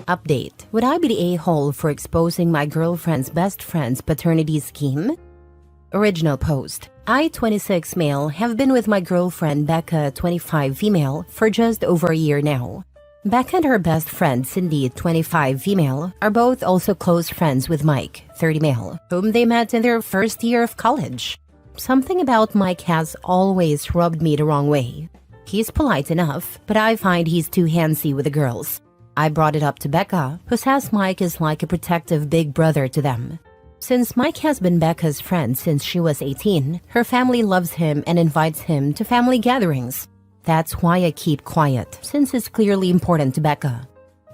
Update. Would I be the a-hole for exposing my girlfriend's best friend's paternity scheme? Original post. I, 26 male, have been with my girlfriend Becca, 25 female, for just over a year now. Becca and her best friend Cindy, 25 female, are both also close friends with Mike, 30 male, whom they met in their first year of college. Something about Mike has always rubbed me the wrong way. He's polite enough, but I find he's too handsy with the girls. I brought it up to Becca, who says Mike is like a protective big brother to them. Since Mike has been Becca's friend since she was 18, her family loves him and invites him to family gatherings. That's why I keep quiet, since it's clearly important to Becca.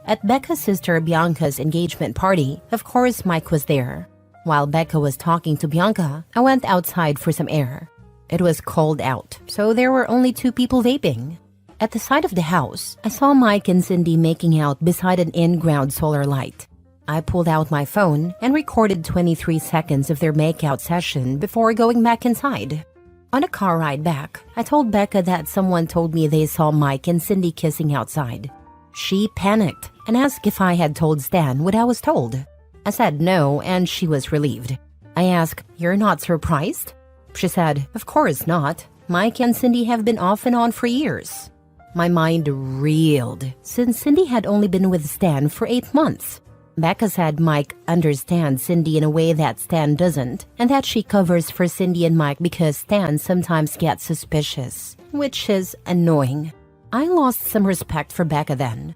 At Becca's sister Bianca's engagement party, of course Mike was there. While Becca was talking to Bianca, I went outside for some air. It was cold out, so there were only 2 people vaping. At the side of the house, I saw Mike and Cindy making out beside an in-ground solar light. I pulled out my phone and recorded 23 seconds of their makeout session before going back inside. On a car ride back, I told Becca that someone told me they saw Mike and Cindy kissing outside. She panicked and asked if I had told Stan what I was told. I said no, and she was relieved. I asked, "You're not surprised?" She said, "Of course not. Mike and Cindy have been off and on for years." My mind reeled, since Cindy had only been with Stan for 8 months. Becca said Mike understands Cindy in a way that Stan doesn't, and that she covers for Cindy and Mike because Stan sometimes gets suspicious, which is annoying. I lost some respect for Becca then.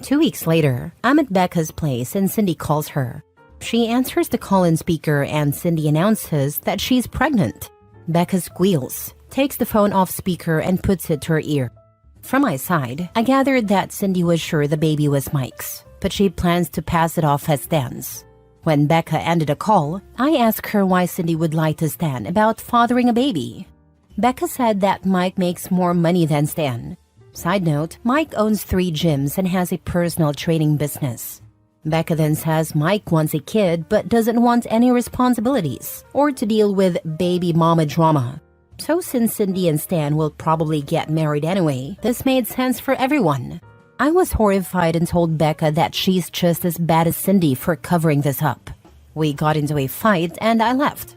2 weeks later, I'm at Becca's place and Cindy calls her. She answers the call-in speaker and Cindy announces that she's pregnant. Becca squeals, takes the phone off speaker and puts it to her ear. From my side, I gathered that Cindy was sure the baby was Mike's, but she plans to pass it off as Stan's. When Becca ended the call, I asked her why Cindy would lie to Stan about fathering a baby. Becca said that Mike makes more money than Stan. Side note, Mike owns 3 gyms and has a personal training business. Becca then says Mike wants a kid but doesn't want any responsibilities or to deal with baby mama drama. So since Cindy and Stan will probably get married anyway, this made sense for everyone. I was horrified and told Becca that she's just as bad as Cindy for covering this up. We got into a fight and I left.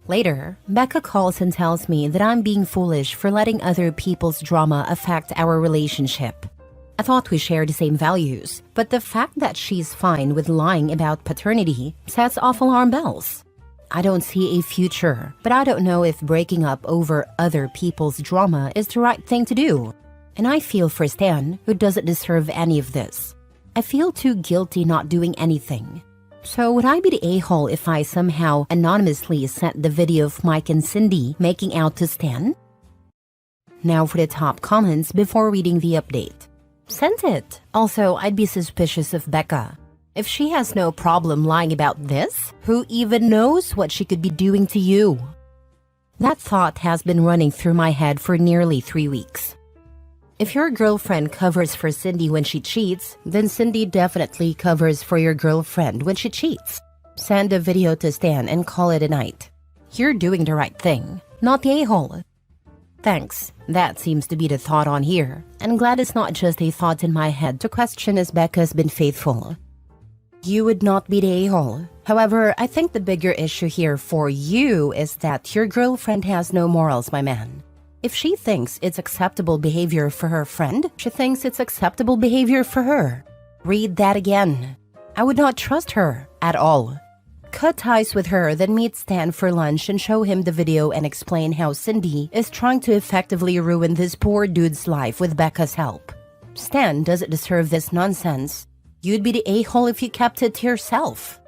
Later, Becca calls and tells me that I'm being foolish for letting other people's drama affect our relationship. I thought we shared the same values, but the fact that she's fine with lying about paternity sets off alarm bells. I don't see a future, but I don't know if breaking up over other people's drama is the right thing to do. And I feel for Stan, who doesn't deserve any of this. I feel too guilty not doing anything. So would I be the a-hole if I somehow anonymously sent the video of Mike and Cindy making out to Stan? Now for the top comments before reading the update. Sent it. Also, I'd be suspicious of Becca. If she has no problem lying about this, who even knows what she could be doing to you? That thought has been running through my head for nearly 3 weeks. If your girlfriend covers for Cindy when she cheats, then Cindy definitely covers for your girlfriend when she cheats. Send a video to Stan and call it a night. You're doing the right thing, not the a-hole. Thanks. That seems to be the thought on here. And glad it's not just a thought in my head to question as Becca's been faithful. You would not be the a-hole. However, I think the bigger issue here for you is that your girlfriend has no morals, my man. If she thinks it's acceptable behavior for her friend, she thinks it's acceptable behavior for her. Read that again. I would not trust her at all. Cut ties with her, then meet Stan for lunch and show him the video and explain how Cindy is trying to effectively ruin this poor dude's life with Becca's help. Stan doesn't deserve this nonsense. You'd be the a-hole if you kept it to yourself.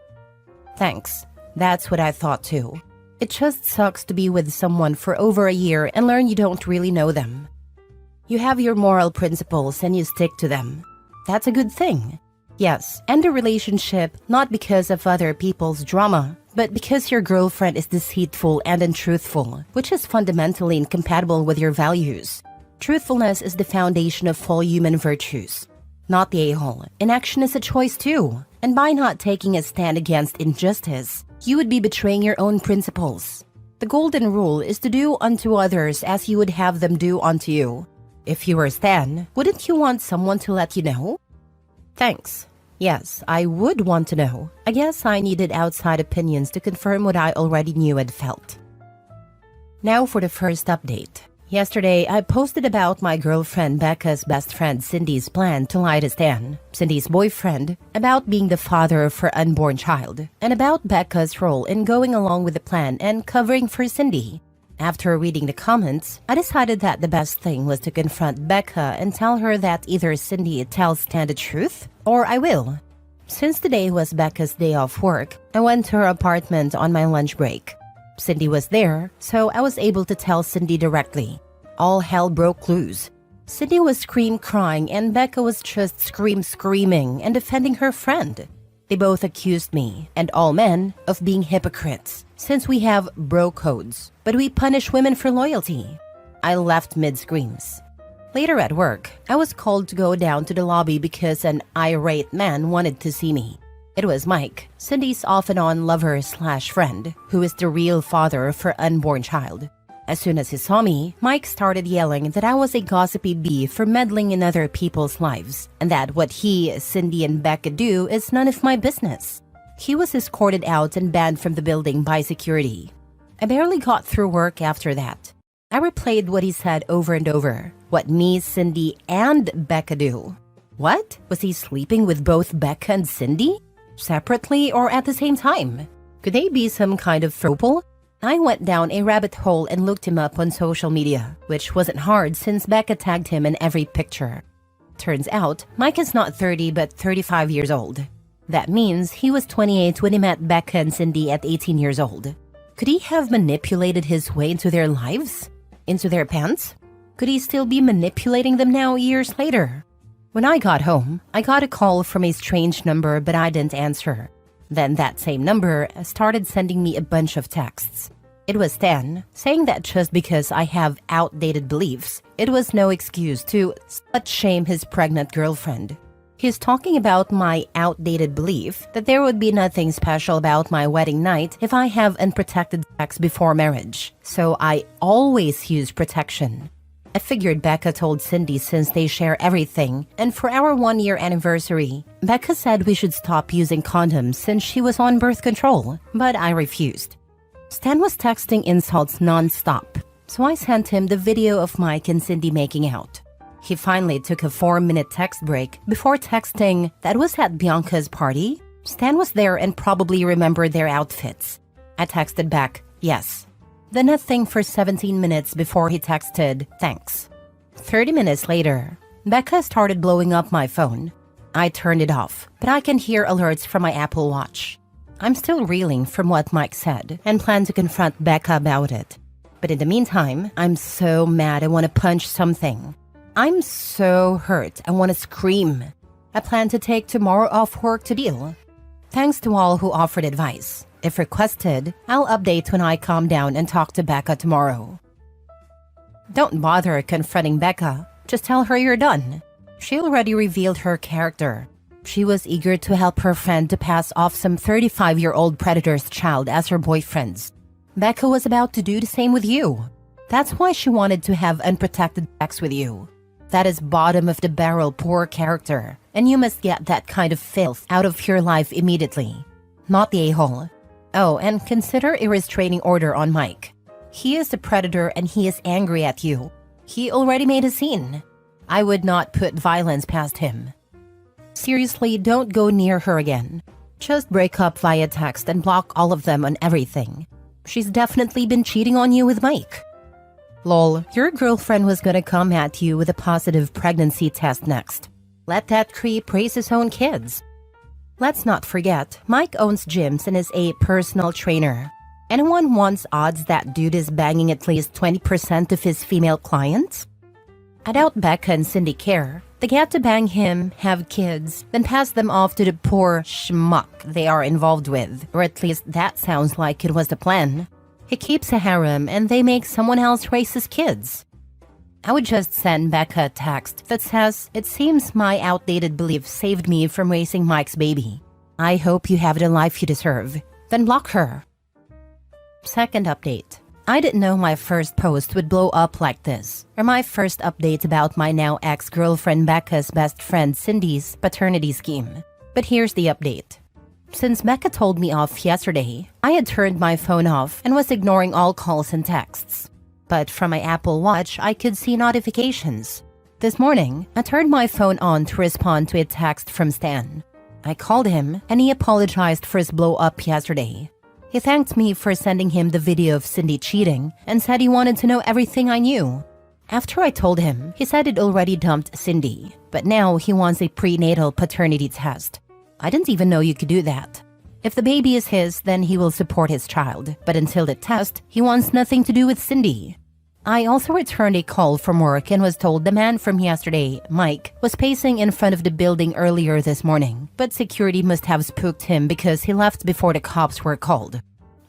Thanks. That's what I thought too. It just sucks to be with someone for over a year and learn you don't really know them. You have your moral principles and you stick to them. That's a good thing. Yes, end a relationship not because of other people's drama, but because your girlfriend is deceitful and untruthful, which is fundamentally incompatible with your values. Truthfulness is the foundation of all human virtues. Not the a-hole. Inaction is a choice too. And by not taking a stand against injustice, you would be betraying your own principles. The golden rule is to do unto others as you would have them do unto you. If you were Stan, wouldn't you want someone to let you know? Thanks. Yes, I would want to know. I guess I needed outside opinions to confirm what I already knew and felt. Now for the first update. Yesterday, I posted about my girlfriend Becca's best friend Cindy's plan to lie to Stan, Cindy's boyfriend, about being the father of her unborn child, and about Becca's role in going along with the plan and covering for Cindy. After reading the comments, I decided that the best thing was to confront Becca and tell her that either Cindy tells Stan the truth, or I will. Since today was Becca's day off work, I went to her apartment on my lunch break. Cindy was there, so I was able to tell Cindy directly. All hell broke loose. Cindy was crying, and Becca was just screaming and defending her friend. They both accused me, and all men, of being hypocrites, since we have bro codes, but we punish women for loyalty. I left mid-screams. Later at work, I was called to go down to the lobby because an irate man wanted to see me. It was Mike, Cindy's off-and-on lover/friend, who is the real father of her unborn child. As soon as he saw me, Mike started yelling that I was a gossipy bee for meddling in other people's lives, and that what he, Cindy, and Becca do is none of my business. He was escorted out and banned from the building by security. I barely got through work after that. I replayed what he said over and over, what me, Cindy, and Becca do. What? Was he sleeping with both Becca and Cindy? Separately or at the same time? Could they be some kind of throuple? I went down a rabbit hole and looked him up on social media, which wasn't hard since Becca tagged him in every picture. Turns out, Mike is not 30 but 35 years old. That means he was 28 when he met Becca and Cindy at 18 years old. Could he have manipulated his way into their lives? Into their pants? Could he still be manipulating them now years later? When I got home, I got a call from a strange number but I didn't answer. Then that same number started sending me a bunch of texts. It was Stan, saying that just because I have outdated beliefs, it was no excuse to slut-shame his pregnant girlfriend. He's talking about my outdated belief that there would be nothing special about my wedding night if I have unprotected sex before marriage, so I always use protection. I figured Becca told Cindy since they share everything, and for our 1-year anniversary, Becca said we should stop using condoms since she was on birth control, but I refused. Stan was texting insults non-stop, so I sent him the video of Mike and Cindy making out. He finally took a 4-minute text break before texting that was at Bianca's party. Stan was there and probably remembered their outfits. I texted back, yes. Then nothing for 17 minutes before he texted, thanks. 30 minutes later, Becca started blowing up my phone. I turned it off, but I can hear alerts from my Apple Watch. I'm still reeling from what Mike said and plan to confront Becca about it. But in the meantime, I'm so mad I want to punch something. I'm so hurt I want to scream. I plan to take tomorrow off work to deal. Thanks to all who offered advice. If requested, I'll update when I calm down and talk to Becca tomorrow. Don't bother confronting Becca. Just tell her you're done. She already revealed her character. She was eager to help her friend to pass off some 35-year-old predator's child as her boyfriend's. Becca was about to do the same with you. That's why she wanted to have unprotected sex with you. That is bottom of the barrel poor character, and you must get that kind of filth out of your life immediately. Not the a-hole. Oh, and consider a restraining order on Mike. He is the predator and he is angry at you. He already made a scene. I would not put violence past him. Seriously, don't go near her again. Just break up via text and block all of them on everything. She's definitely been cheating on you with Mike. Lol, your girlfriend was gonna come at you with a positive pregnancy test next. Let that creep raise his own kids. Let's not forget, Mike owns gyms and is a personal trainer. Anyone wants odds that dude is banging at least 20% of his female clients? I doubt Becca and Cindy care. They get to bang him, have kids, then pass them off to the poor schmuck they are involved with. Or at least that sounds like it was the plan. He keeps a harem and they make someone else raise his kids. I would just send Becca a text that says, it seems my outdated belief saved me from raising Mike's baby. I hope you have the life you deserve. Then block her. Second update. I didn't know my first post would blow up like this, or my first update about my now ex-girlfriend Becca's best friend Cindy's paternity scheme. But here's the update. Since Becca told me off yesterday, I had turned my phone off and was ignoring all calls and texts. But from my Apple Watch, I could see notifications. This morning, I turned my phone on to respond to a text from Stan. I called him, and he apologized for his blow-up yesterday. He thanked me for sending him the video of Cindy cheating and said he wanted to know everything I knew. After I told him, he said he'd already dumped Cindy, but now he wants a prenatal paternity test. I didn't even know you could do that. If the baby is his, then he will support his child, but until the test, he wants nothing to do with Cindy. I also returned a call from work and was told the man from yesterday, Mike, was pacing in front of the building earlier this morning, but security must have spooked him because he left before the cops were called.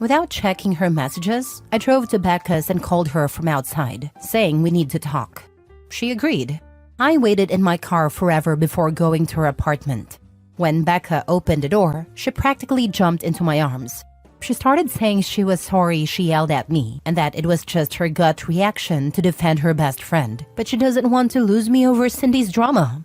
Without checking her messages, I drove to Becca's and called her from outside, saying we need to talk. She agreed. I waited in my car forever before going to her apartment. When Becca opened the door, she practically jumped into my arms. She started saying she was sorry she yelled at me and that it was just her gut reaction to defend her best friend, but she doesn't want to lose me over Cindy's drama.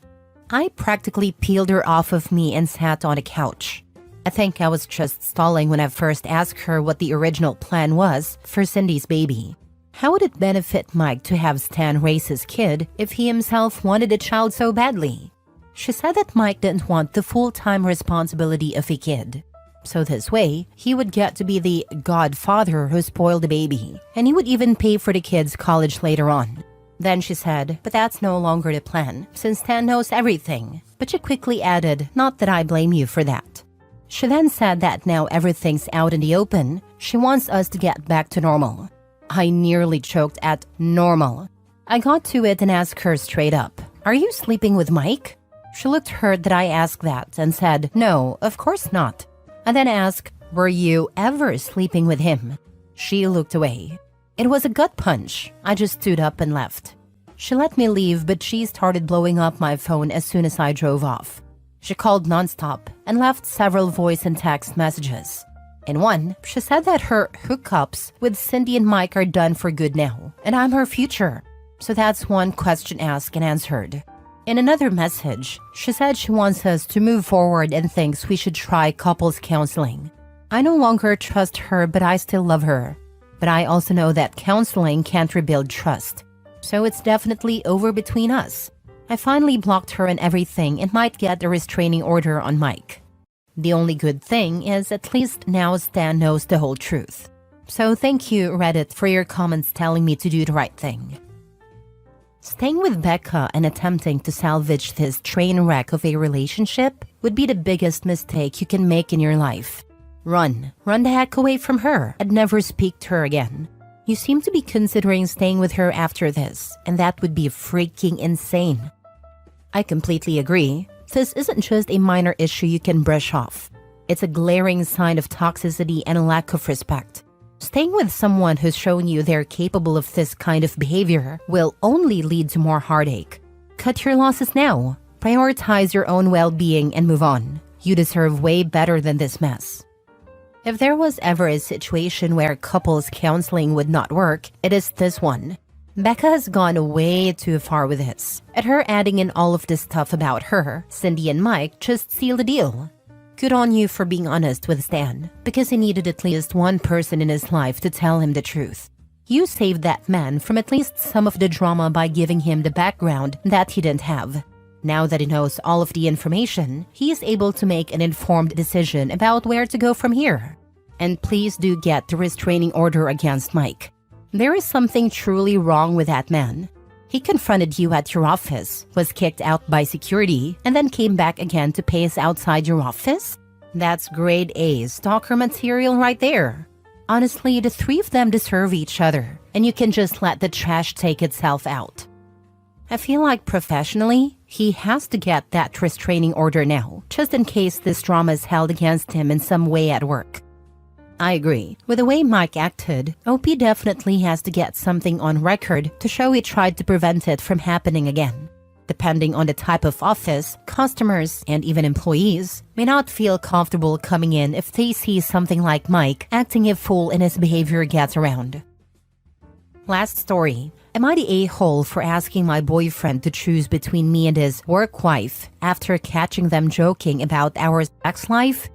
I practically peeled her off of me and sat on a couch. I think I was just stalling when I first asked her what the original plan was for Cindy's baby. How would it benefit Mike to have Stan raise his kid if he himself wanted a child so badly? She said that Mike didn't want the full-time responsibility of a kid. So this way, he would get to be the godfather who spoiled the baby, and he would even pay for the kid's college later on. Then she said, but that's no longer the plan, since Stan knows everything. But she quickly added, not that I blame you for that. She then said that now everything's out in the open, she wants us to get back to normal. I nearly choked at normal. I got to it and asked her straight up, are you sleeping with Mike? She looked hurt that I asked that and said, no, of course not. I then asked, were you ever sleeping with him? She looked away. It was a gut punch. I just stood up and left. She let me leave, but she started blowing up my phone as soon as I drove off. She called nonstop and left several voice and text messages. In one, she said that her hookups with Cindy and Mike are done for good now, and I'm her future. So that's one question asked and answered. In another message, she said she wants us to move forward and thinks we should try couples counseling. I no longer trust her, but I still love her. But I also know that counseling can't rebuild trust. So it's definitely over between us. I finally blocked her and everything and might get a restraining order on Mike. The only good thing is at least now Stan knows the whole truth. So thank you, Reddit, for your comments telling me to do the right thing. Staying with Becca and attempting to salvage this train wreck of a relationship would be the biggest mistake you can make in your life. Run the heck away from her and never speak to her again. You seem to be considering staying with her after this, and that would be freaking insane. I completely agree. This isn't just a minor issue you can brush off. It's a glaring sign of toxicity and a lack of respect. Staying with someone who's shown you they're capable of this kind of behavior will only lead to more heartache. Cut your losses now. Prioritize your own well-being and move on. You deserve way better than this mess. If there was ever a situation where couples counseling would not work, it is this one. Becca has gone way too far with this. And her adding in all of this stuff about her, Cindy and Mike just seal the deal. Good on you for being honest with Stan, because he needed at least one person in his life to tell him the truth. You saved that man from at least some of the drama by giving him the background that he didn't have. Now that he knows all of the information, he is able to make an informed decision about where to go from here. And please do get the restraining order against Mike. There is something truly wrong with that man. He confronted you at your office, was kicked out by security, and then came back again to pace outside your office? That's grade A stalker material right there. Honestly, the three of them deserve each other, and you can just let the trash take itself out. I feel like professionally, he has to get that restraining order now, just in case this drama is held against him in some way at work. I agree. With the way Mike acted, OP definitely has to get something on record to show he tried to prevent it from happening again. Depending on the type of office, customers and even employees may not feel comfortable coming in if they see something like Mike acting a fool and his behavior gets around. Last story. Am I the a-hole for asking my boyfriend to choose between me and his work wife after catching them joking about our sex life?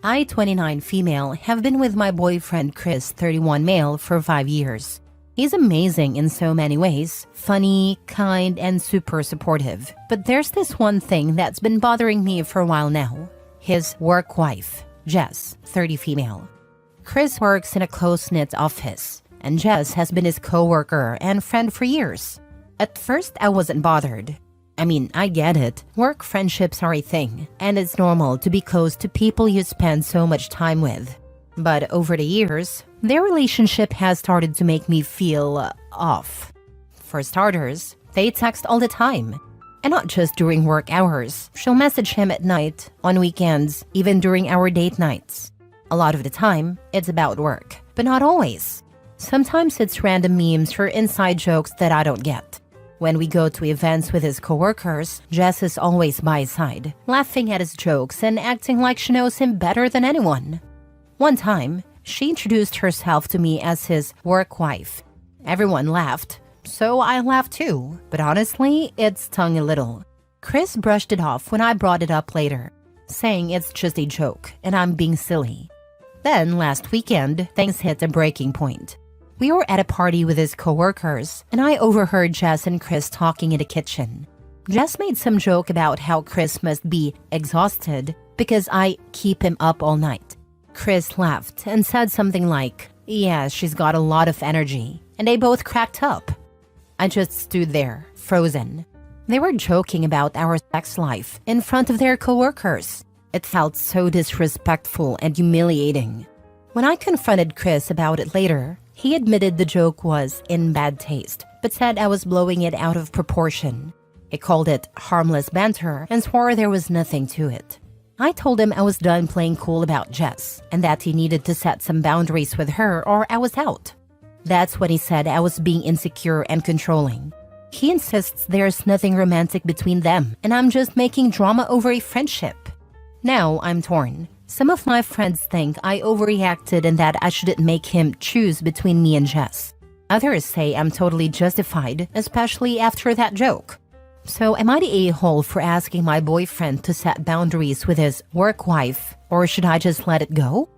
I, 29 female, have been with my boyfriend Chris, 31 male, for 5 years. He's amazing in so many ways, funny, kind, and super supportive. But there's this one thing that's been bothering me for a while now. His work wife, Jess, 30 female. Chris works in a close-knit office, and Jess has been his co-worker and friend for years. At first, I wasn't bothered. I mean, I get it. Work friendships are a thing, and it's normal to be close to people you spend so much time with. But over the years, their relationship has started to make me feel off. For starters, they text all the time. And not just during work hours. She'll message him at night, on weekends, even during our date nights. A lot of the time, it's about work, but not always. Sometimes it's random memes or inside jokes that I don't get. When we go to events with his coworkers, Jess is always by his side, laughing at his jokes and acting like she knows him better than anyone. One time, she introduced herself to me as his work wife. Everyone laughed, so I laughed too, but honestly, it stung a little. Chris brushed it off when I brought it up later, saying it's just a joke and I'm being silly. Then last weekend, things hit a breaking point. We were at a party with his coworkers, and I overheard Jess and Chris talking in the kitchen. Jess made some joke about how Chris must be exhausted because I keep him up all night. Chris laughed and said something like, "Yeah, she's got a lot of energy," and they both cracked up. I just stood there, frozen. They were joking about our sex life in front of their coworkers. It felt so disrespectful and humiliating. When I confronted Chris about it later, he admitted the joke was in bad taste, but said I was blowing it out of proportion. He called it harmless banter and swore there was nothing to it. I told him I was done playing cool about Jess and that he needed to set some boundaries with her or I was out. That's when he said I was being insecure and controlling. He insists there's nothing romantic between them and I'm just making drama over a friendship. Now I'm torn. Some of my friends think I overreacted and that I shouldn't make him choose between me and Jess. Others say I'm totally justified, especially after that joke. So am I the a-hole for asking my boyfriend to set boundaries with his work wife, or should I just let it go?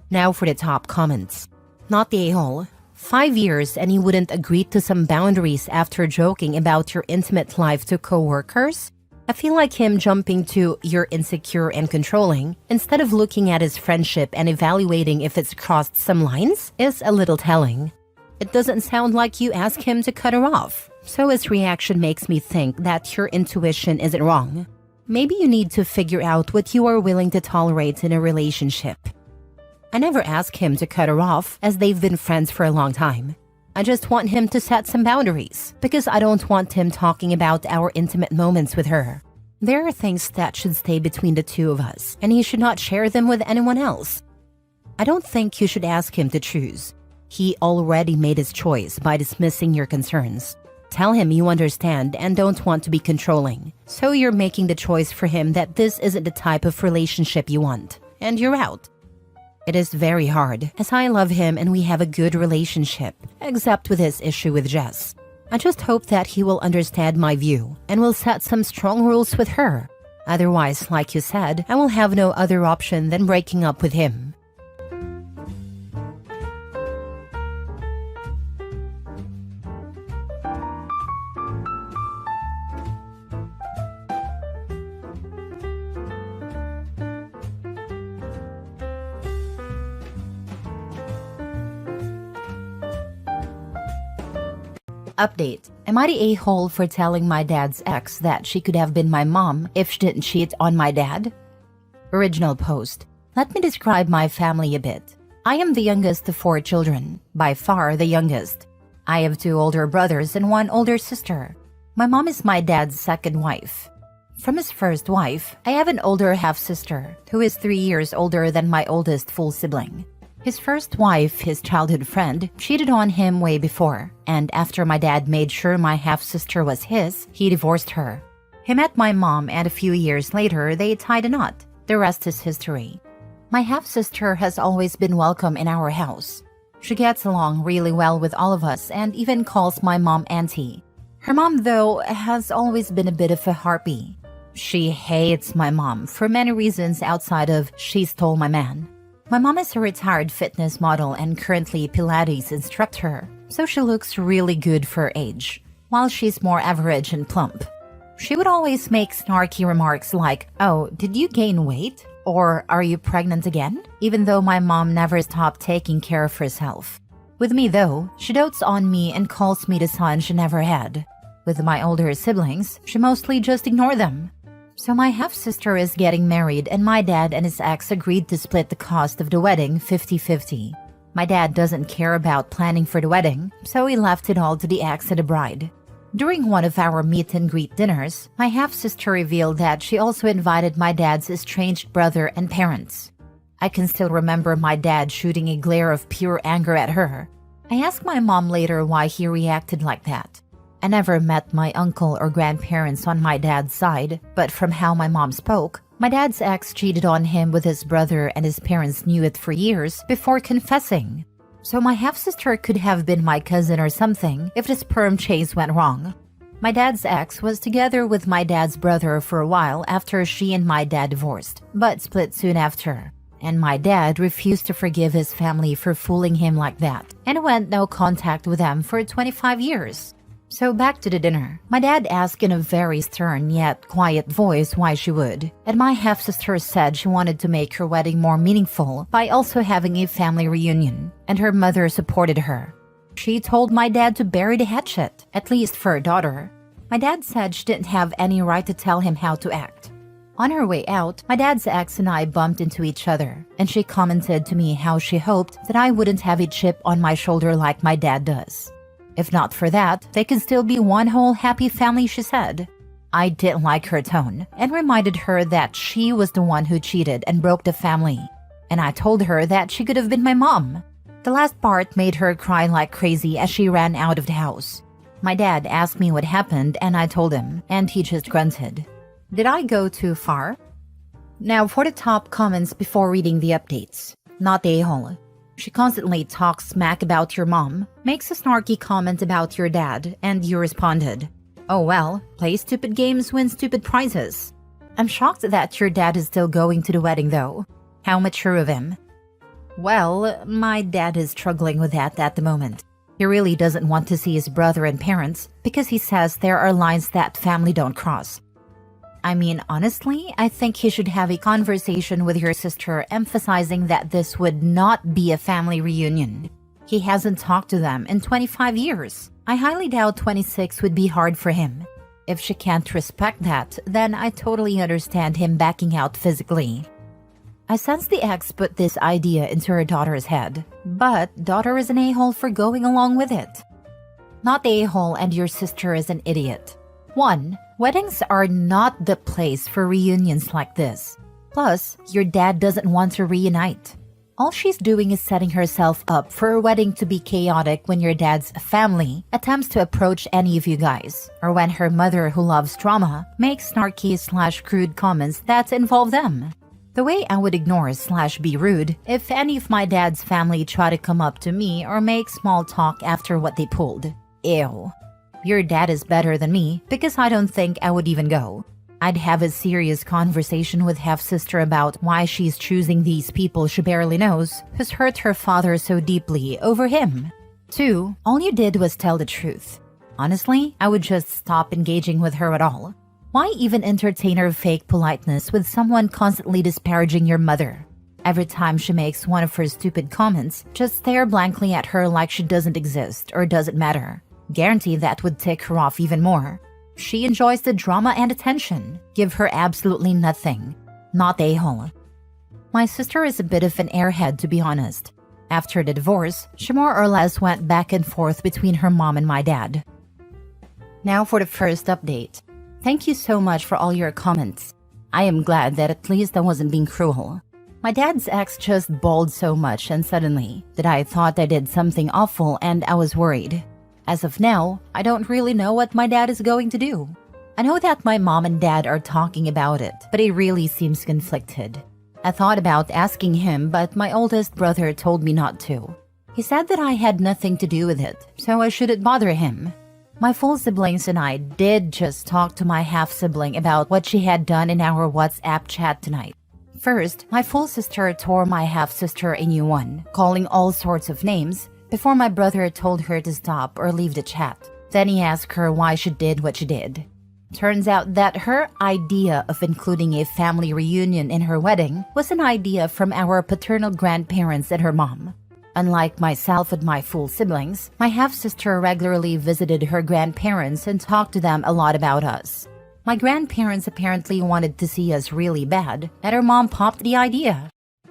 Now for the top comments. Not the a-hole. 5 years and he wouldn't agree to some boundaries after joking about your intimate life to co-workers? I feel like him jumping to "you're insecure and controlling" instead of looking at his friendship and evaluating if it's crossed some lines is a little telling. It doesn't sound like you ask him to cut her off, so his reaction makes me think that your intuition isn't wrong. Maybe you need to figure out what you are willing to tolerate in a relationship. I never ask him to cut her off as they've been friends for a long time. I just want him to set some boundaries because I don't want him talking about our intimate moments with her. There are things that should stay between the two of us, and he should not share them with anyone else. I don't think you should ask him to choose. He already made his choice by dismissing your concerns. Tell him you understand and don't want to be controlling, so you're making the choice for him that this isn't the type of relationship you want, and you're out. It is very hard, as I love him and we have a good relationship, except with his issue with Jess. I just hope that he will understand my view and will set some strong rules with her. Otherwise, like you said, I will have no other option than breaking up with him. Update. Am I the a-hole for telling my dad's ex that she could have been my mom if she didn't cheat on my dad? Original post. Let me describe my family a bit. I am the youngest of 4 children, by far the youngest. I have 2 older brothers and 1 older sister. My mom is my dad's second wife. From his first wife, I have an older half-sister who is 3 years older than my oldest full sibling. His first wife, his childhood friend, cheated on him way before, and after my dad made sure my half-sister was his, he divorced her. He met my mom and a few years later they tied a knot. The rest is history. My half-sister has always been welcome in our house. She gets along really well with all of us and even calls my mom auntie. Her mom, though, has always been a bit of a harpy. She hates my mom for many reasons outside of she stole my man. My mom is a retired fitness model and currently Pilates instructor, so she looks really good for her age, while she's more average and plump. She would always make snarky remarks like, "Oh, did you gain weight?" Or, "Are you pregnant again?" Even though my mom never stopped taking care of herself. With me, though, she dotes on me and calls me the son she never had. With my older siblings, she mostly just ignores them. So my half-sister is getting married and my dad and his ex agreed to split the cost of the wedding 50-50. My dad doesn't care about planning for the wedding, so he left it all to the ex and the bride. During one of our meet and greet dinners, my half-sister revealed that she also invited my dad's estranged brother and parents. I can still remember my dad shooting a glare of pure anger at her. I asked my mom later why he reacted like that. I never met my uncle or grandparents on my dad's side, but from how my mom spoke, my dad's ex cheated on him with his brother and his parents knew it for years before confessing. So my half-sister could have been my cousin or something if the sperm chase went wrong. My dad's ex was together with my dad's brother for a while after she and my dad divorced, but split soon after. And my dad refused to forgive his family for fooling him like that, and went no contact with them for 25 years. So back to the dinner. My dad asked in a very stern yet quiet voice why she would, and my half-sister said she wanted to make her wedding more meaningful by also having a family reunion, and her mother supported her. She told my dad to bury the hatchet, at least for her daughter. My dad said she didn't have any right to tell him how to act. On her way out, my dad's ex and I bumped into each other, and she commented to me how she hoped that I wouldn't have a chip on my shoulder like my dad does. If not for that, they could still be one whole happy family, she said. I didn't like her tone and reminded her that she was the one who cheated and broke the family. And I told her that she could have been my mom. The last part made her cry like crazy as she ran out of the house. My dad asked me what happened and I told him, and he just grunted. Did I go too far? Now for the top comments before reading the updates. Not a-hole. She constantly talks smack about your mom, makes a snarky comment about your dad, and you responded, "Oh well, play stupid games, win stupid prizes." I'm shocked that your dad is still going to the wedding though. How mature of him. Well, my dad is struggling with that at the moment. He really doesn't want to see his brother and parents because he says there are lines that family don't cross. I mean, honestly, I think he should have a conversation with your sister emphasizing that this would not be a family reunion. He hasn't talked to them in 25 years. I highly doubt 26 would be hard for him. If she can't respect that, then I totally understand him backing out physically. I sense the ex put this idea into her daughter's head, but daughter is an a-hole for going along with it. Not the a-hole and your sister is an idiot. 1. Weddings are not the place for reunions like this. Plus, your dad doesn't want to reunite. All she's doing is setting herself up for her wedding to be chaotic when your dad's family attempts to approach any of you guys, or when her mother, who loves drama, makes snarky/crude comments that involve them. The way I would ignore/be rude if any of my dad's family try to come up to me or make small talk after what they pulled. Ew. Your dad is better than me because I don't think I would even go. I'd have a serious conversation with half-sister about why she's choosing these people she barely knows, who's hurt her father so deeply over him. 2. All you did was tell the truth. Honestly, I would just stop engaging with her at all. Why even entertain her fake politeness with someone constantly disparaging your mother? Every time she makes one of her stupid comments, just stare blankly at her like she doesn't exist or doesn't matter. Guarantee that would tick her off even more. She enjoys the drama and attention. Give her absolutely nothing. Not a-hole. My sister is a bit of an airhead, to be honest. After the divorce, she more or less went back and forth between her mom and my dad. Now for the first update. Thank you so much for all your comments. I am glad that at least I wasn't being cruel. My dad's ex just bawled so much and suddenly that I thought I did something awful and I was worried. As of now, I don't really know what my dad is going to do. I know that my mom and dad are talking about it, but he really seems conflicted. I thought about asking him, but my oldest brother told me not to. He said that I had nothing to do with it, so I shouldn't bother him. My full siblings and I did just talk to my half-sibling about what she had done in our WhatsApp chat tonight. First, my full sister tore my half-sister a new one, calling all sorts of names, before my brother told her to stop or leave the chat. Then he asked her why she did what she did. Turns out that her idea of including a family reunion in her wedding was an idea from our paternal grandparents and her mom. Unlike myself and my full siblings, my half-sister regularly visited her grandparents and talked to them a lot about us. My grandparents apparently wanted to see us really bad, and her mom popped the idea.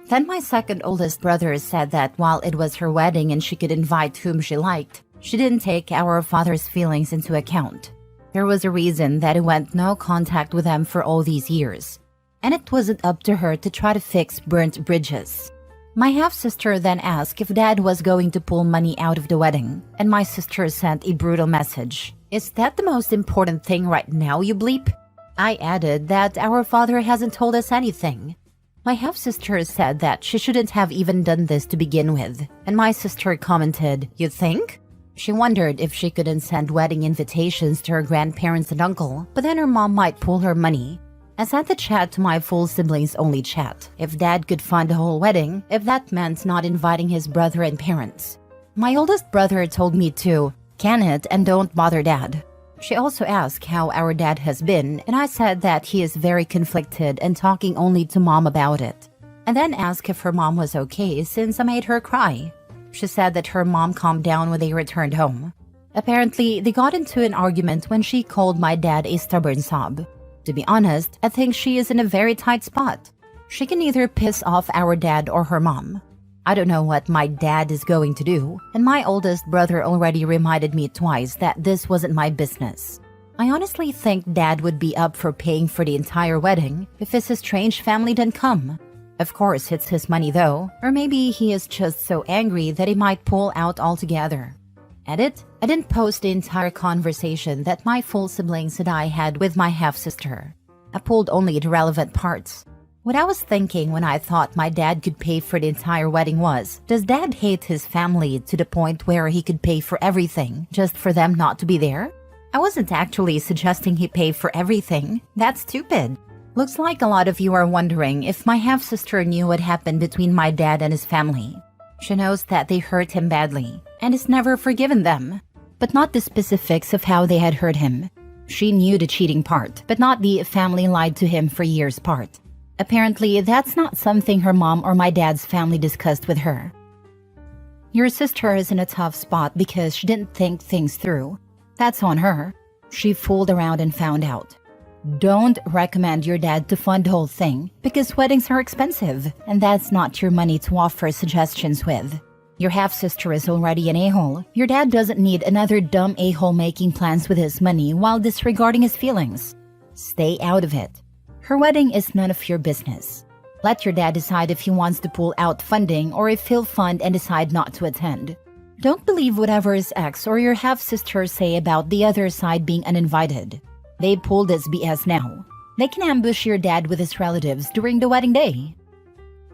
Then my second oldest brother said that while it was her wedding and she could invite whom she liked, she didn't take our father's feelings into account. There was a reason that he went no contact with them for all these years, and it wasn't up to her to try to fix burnt bridges. My half-sister then asked if Dad was going to pull money out of the wedding, and my sister sent a brutal message. "Is that the most important thing right now, you bleep?" I added that our father hasn't told us anything. My half-sister said that she shouldn't have even done this to begin with, and my sister commented, "You think?" She wondered if she couldn't send wedding invitations to her grandparents and uncle, but then her mom might pull her money. I sent the chat to my full siblings only chat. If Dad could fund the whole wedding, if that meant not inviting his brother and parents. My oldest brother told me to can it and don't bother Dad. She also asked how our dad has been, and I said that he is very conflicted and talking only to Mom about it. And then asked if her mom was okay since I made her cry. She said that her mom calmed down when they returned home. Apparently, they got into an argument when she called my dad a stubborn sob. To be honest, I think she is in a very tight spot. She can either piss off our dad or her mom. I don't know what my dad is going to do, and my oldest brother already reminded me twice that this wasn't my business. I honestly think Dad would be up for paying for the entire wedding if his estranged family didn't come. Of course, it's his money though, or maybe he is just so angry that he might pull out altogether. Edit: I didn't post the entire conversation that my full siblings and I had with my half-sister. I pulled only the relevant parts. What I was thinking when I thought my dad could pay for the entire wedding was, does Dad hate his family to the point where he could pay for everything just for them not to be there? I wasn't actually suggesting he pay for everything. That's stupid. Looks like a lot of you are wondering if my half-sister knew what happened between my dad and his family. She knows that they hurt him badly and has never forgiven them, but not the specifics of how they had hurt him. She knew the cheating part, but not the family lied to him for years part. Apparently, that's not something her mom or my dad's family discussed with her. Your sister is in a tough spot because she didn't think things through. That's on her. She fooled around and found out. Don't recommend your dad to fund the whole thing because weddings are expensive and that's not your money to offer suggestions with. Your half-sister is already an a-hole. Your dad doesn't need another dumb a-hole making plans with his money while disregarding his feelings. Stay out of it. Her wedding is none of your business. Let your dad decide if he wants to pull out funding or if he'll fund and decide not to attend. Don't believe whatever his ex or your half-sister say about the other side being uninvited. They pulled this BS now. They can ambush your dad with his relatives during the wedding day.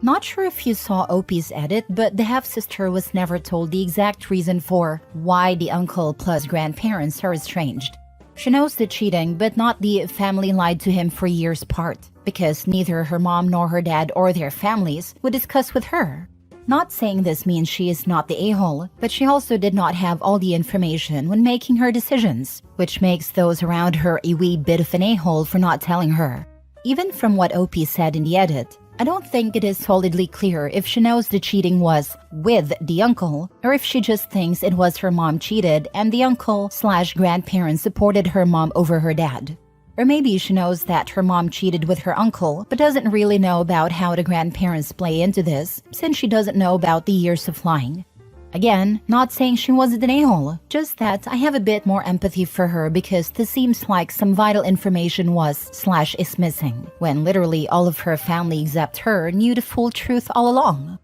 Not sure if you saw OP's edit, but the half-sister was never told the exact reason for why the uncle plus grandparents are estranged. She knows the cheating, but not the family lied to him for years part, because neither her mom nor her dad or their families would discuss with her. Not saying this means she is not the a-hole, but she also did not have all the information when making her decisions, which makes those around her a wee bit of an a-hole for not telling her. Even from what OP said in the edit, I don't think it is solidly clear if she knows the cheating was with the uncle, or if she just thinks it was her mom cheated and the uncle/grandparents supported her mom over her dad. Or maybe she knows that her mom cheated with her uncle, but doesn't really know about how the grandparents play into this, since she doesn't know about the years of lying. Again, not saying she wasn't an a-hole, just that I have a bit more empathy for her because this seems like some vital information was/is missing, when literally all of her family except her knew the full truth all along.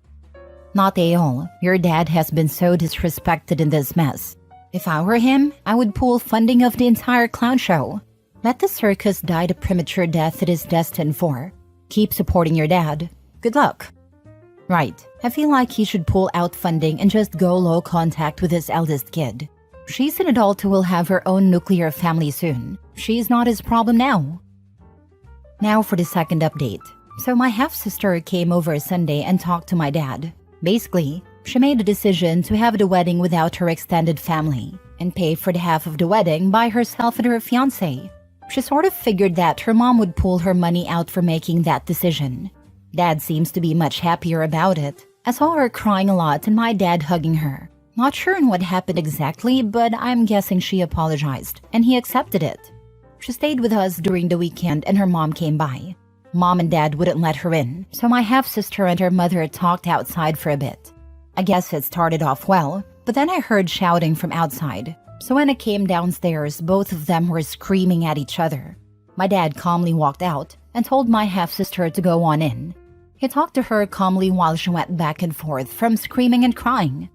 Not a-hole, your dad has been so disrespected in this mess. If I were him, I would pull funding of the entire clown show. Let the circus die the premature death it is destined for. Keep supporting your dad. Good luck. Right. I feel like he should pull out funding and just go low contact with his eldest kid. She's an adult who will have her own nuclear family soon. She's not his problem now. Now for the second update. So my half-sister came over Sunday and talked to my dad. Basically, she made a decision to have the wedding without her extended family and pay for the half of the wedding by herself and her fiancé. She sort of figured that her mom would pull her money out for making that decision. Dad seems to be much happier about it. I saw her crying a lot and my dad hugging her. Not sure on what happened exactly, but I'm guessing she apologized and he accepted it. She stayed with us during the weekend and her mom came by. Mom and dad wouldn't let her in, so my half-sister and her mother talked outside for a bit. I guess it started off well, but then I heard shouting from outside. So when I came downstairs, both of them were screaming at each other. My dad calmly walked out and told my half-sister to go on in. He talked to her calmly while she went back and forth from screaming and crying.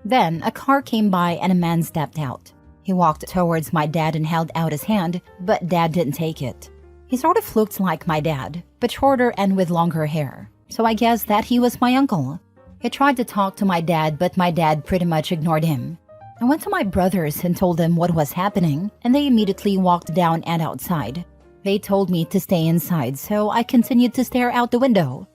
Then a car came by and a man stepped out. He walked towards my dad and held out his hand, but Dad didn't take it. He sort of looked like my dad, but shorter and with longer hair, so I guess that he was my uncle. He tried to talk to my dad, but my dad pretty much ignored him. I went to my brothers and told them what was happening, and they immediately walked down and outside. They told me to stay inside, so I continued to stare out the window.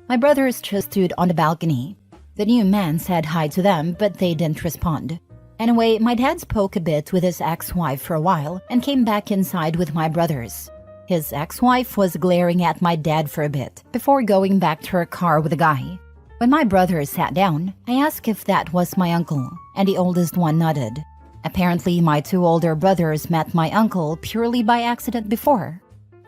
My brothers just stood on the balcony. The new man said hi to them, but they didn't respond. Anyway, my dad spoke a bit with his ex-wife for a while and came back inside with my brothers. His ex-wife was glaring at my dad for a bit before going back to her car with a guy. When my brothers sat down, I asked if that was my uncle, and the oldest one nodded. Apparently, my two older brothers met my uncle purely by accident before.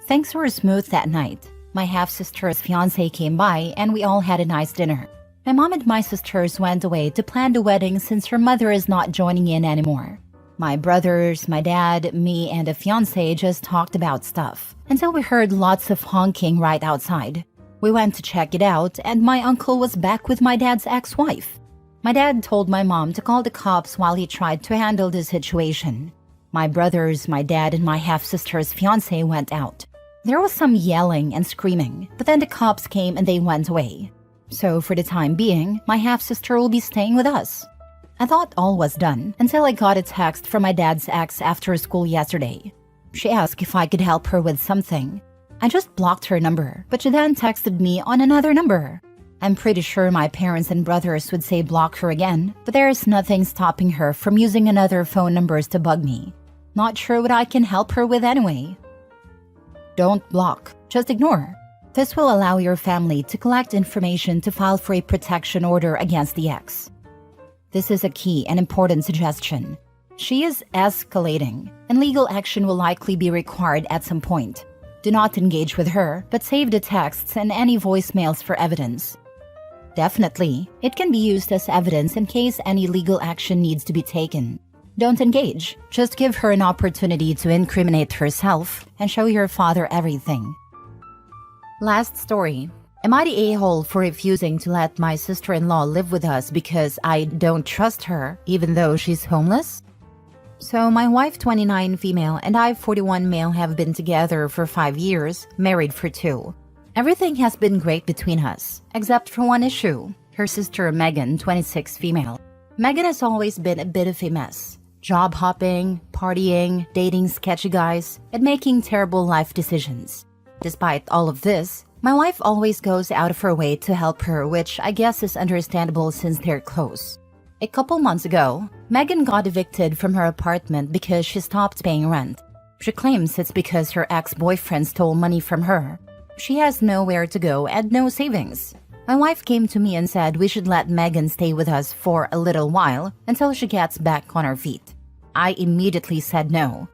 Things were smooth that night. My half-sister's fiancé came by and we all had a nice dinner. My mom and my sisters went away to plan the wedding since her mother is not joining in anymore. My brothers, my dad, me, and a fiancé just talked about stuff until we heard lots of honking right outside. We went to check it out and my uncle was back with my dad's ex-wife. My dad told my mom to call the cops while he tried to handle the situation. My brothers, my dad, and my half-sister's fiancé went out. There was some yelling and screaming, but then the cops came and they went away. So for the time being, my half-sister will be staying with us. I thought all was done until I got a text from my dad's ex after school yesterday. She asked if I could help her with something. I just blocked her number, but she then texted me on another number. I'm pretty sure my parents and brothers would say block her again, but there's nothing stopping her from using another phone numbers to bug me. Not sure what I can help her with anyway. Don't block, just ignore. This will allow your family to collect information to file for a protection order against the ex. This is a key and important suggestion. She is escalating, and legal action will likely be required at some point. Do not engage with her, but save the texts and any voicemails for evidence. Definitely, it can be used as evidence in case any legal action needs to be taken. Don't engage, just give her an opportunity to incriminate herself and show your father everything. Last story. Am I the a-hole for refusing to let my sister-in-law live with us because I don't trust her, even though she's homeless? So my wife, 29 female, and I, 41 male, have been together for 5 years, married for 2. Everything has been great between us, except for one issue. Her sister, Megan, 26 female. Megan has always been a bit of a mess. Job hopping, partying, dating sketchy guys, and making terrible life decisions. Despite all of this, my wife always goes out of her way to help her, which I guess is understandable since they're close. A couple months ago, Megan got evicted from her apartment because she stopped paying rent. She claims it's because her ex-boyfriend stole money from her. She has nowhere to go and no savings. My wife came to me and said we should let Megan stay with us for a little while until she gets back on her feet. I immediately said no.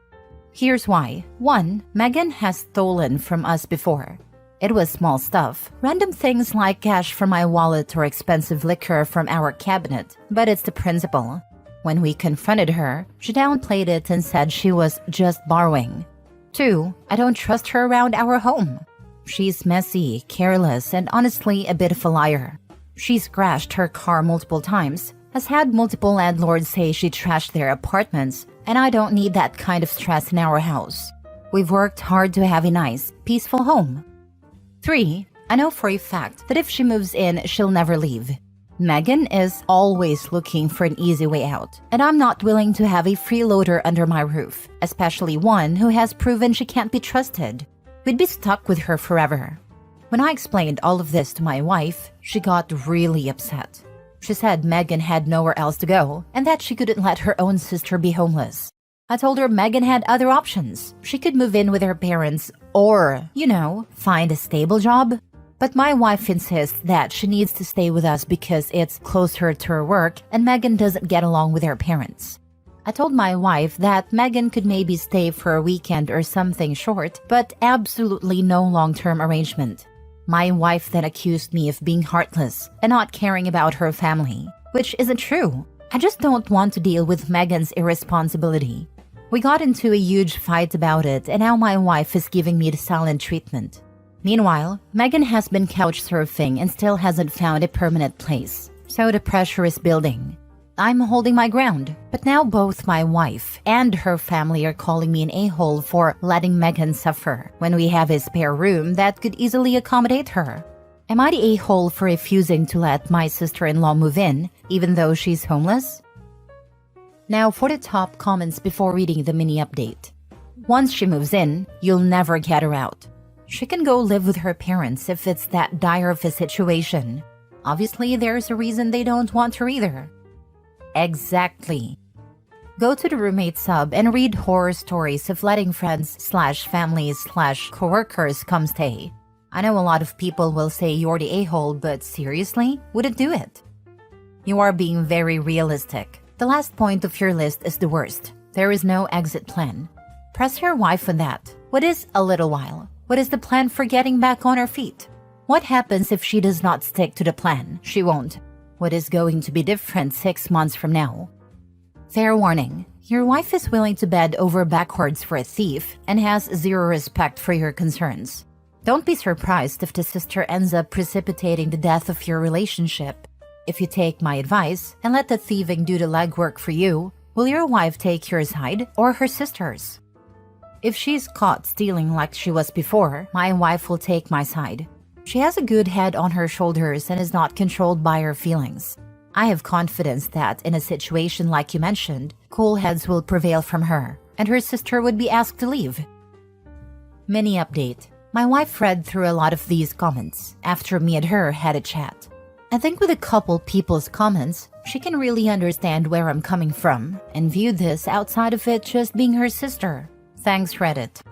Here's why. 1. Megan has stolen from us before. It was small stuff, random things like cash from my wallet or expensive liquor from our cabinet, but it's the principle. When we confronted her, she downplayed it and said she was just borrowing. 2. I don't trust her around our home. She's messy, careless, and honestly a bit of a liar. She's crashed her car multiple times, has had multiple landlords say she trashed their apartments, and I don't need that kind of stress in our house. We've worked hard to have a nice, peaceful home. 3. I know for a fact that if she moves in, she'll never leave. Megan is always looking for an easy way out, and I'm not willing to have a freeloader under my roof, especially one who has proven she can't be trusted. We'd be stuck with her forever. When I explained all of this to my wife, she got really upset. She said Megan had nowhere else to go and that she couldn't let her own sister be homeless. I told her Megan had other options. She could move in with her parents or, find a stable job. But my wife insists that she needs to stay with us because it's closer to her work and Megan doesn't get along with her parents. I told my wife that Megan could maybe stay for a weekend or something short, but absolutely no long-term arrangement. My wife then accused me of being heartless and not caring about her family, which isn't true. I just don't want to deal with Megan's irresponsibility. We got into a huge fight about it, and now my wife is giving me the silent treatment. Meanwhile, Megan has been couch surfing and still hasn't found a permanent place, so the pressure is building. I'm holding my ground, but now both my wife and her family are calling me an a-hole for letting Megan suffer when we have a spare room that could easily accommodate her. Am I the a-hole for refusing to let my sister-in-law move in, even though she's homeless? Now for the top comments before reading the mini update. Once she moves in, you'll never get her out. She can go live with her parents if it's that dire of a situation. Obviously, there's a reason they don't want her either. Exactly. Go to the roommate sub and read horror stories of letting friends/families/coworkers come stay. I know a lot of people will say you're the a-hole, but seriously, would it do it? You are being very realistic. The last point of your list is the worst. There is no exit plan. Press your wife on that. What is a little while? What is the plan for getting back on her feet? What happens if she does not stick to the plan? She won't. What is going to be different 6 months from now? Fair warning. Your wife is willing to bend over backwards for a thief and has zero respect for your concerns. Don't be surprised if the sister ends up precipitating the death of your relationship. If you take my advice and let the thieving do the legwork for you, will your wife take your side or her sister's? If she's caught stealing like she was before, my wife will take my side. She has a good head on her shoulders and is not controlled by her feelings. I have confidence that in a situation like you mentioned, cool heads will prevail from her, and her sister would be asked to leave. Mini update. My wife read through a lot of these comments after me and her had a chat. I think with a couple people's comments, she can really understand where I'm coming from and view this outside of it just being her sister. Thanks, Reddit.